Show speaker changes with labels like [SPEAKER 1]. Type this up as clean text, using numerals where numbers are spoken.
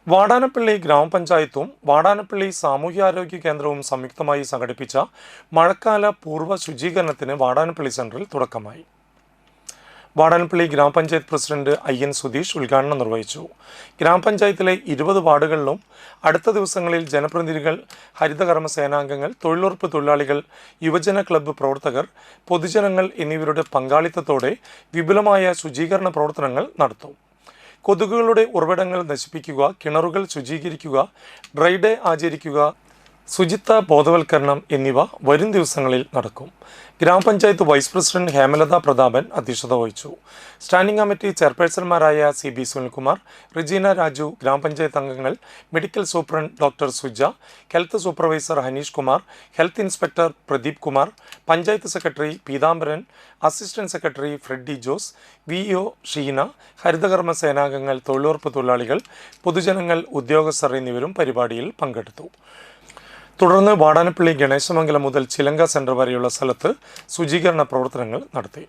[SPEAKER 1] വാടാനപ്പള്ളി ഗ്രാമപഞ്ചായത്തും വാടാനപ്പള്ളി സാമൂഹ്യാരോഗ്യ കേന്ദ്രവും സംയുക്തമായി സംഘടിപ്പിച്ച മഴക്കാല പൂർവ്വ ശുചീകരണത്തിന് വാടാനപ്പള്ളി സെന്ററിൽ തുടക്കമായി. വാടാനപ്പള്ളി ഗ്രാമപഞ്ചായത്ത് പ്രസിഡന്റ് IN സുധീഷ് ഉദ്ഘാടനം നിർവഹിച്ചു. ഗ്രാമപഞ്ചായത്തിലെ 20 വാർഡുകളിലും അടുത്ത ദിവസങ്ങളിൽ ജനപ്രതിനിധികൾ, ഹരിതകർമ്മ സേനാംഗങ്ങൾ, തൊഴിലുറപ്പ് തൊഴിലാളികൾ, യുവജന ക്ലബ്ബ് പ്രവർത്തകർ, പൊതുജനങ്ങൾ എന്നിവരുടെ പങ്കാളിത്തത്തോടെ വിപുലമായ ശുചീകരണ പ്രവർത്തനങ്ങൾ നടത്തും. കൊതുകുകളുടെ ഉറവിടങ്ങൾ നശിപ്പിക്കുക, കിണറുകൾ ശുചീകരിക്കുക, ഡ്രൈ ഡേ ആചരിക്കുക, ശുചിത്വ ബോധവൽക്കരണം എന്നിവ വരും ദിവസങ്ങളിൽ നടക്കും. ഗ്രാമപഞ്ചായത്ത് വൈസ് പ്രസിഡന്റ് ഹേമലത പ്രതാപൻ അധ്യക്ഷത വഹിച്ചു. സ്റ്റാൻഡിംഗ് കമ്മിറ്റി ചെയർപേഴ്സൺമാരായ CB സുനിൽകുമാർ, റിജീന രാജു, ഗ്രാമപഞ്ചായത്ത് അംഗങ്ങൾ, medical superintendent doctor Suja, health supervisor Haneesh Kumar, health inspector Pradeep Kumar, panchayat secretary Peethambaran, assistant secretary Freddy Jose, VO Sheena, ഹരിതകർമ്മ സേനാംഗങ്ങൾ, തൊഴിലുറപ്പ് തൊഴിലാളികൾ, പൊതുജനങ്ങൾ, ഉദ്യോഗസ്ഥർ എന്നിവരും പരിപാടിയിൽ പങ്കെടുത്തു. തുടർന്ന് വാടാനപ്പള്ളി ഗണേശമംഗലം മുതൽ ചിലങ്ക സെന്റർ വരെയുള്ള സ്ഥലത്ത് ശുചീകരണ പ്രവർത്തനങ്ങൾ നടത്തി.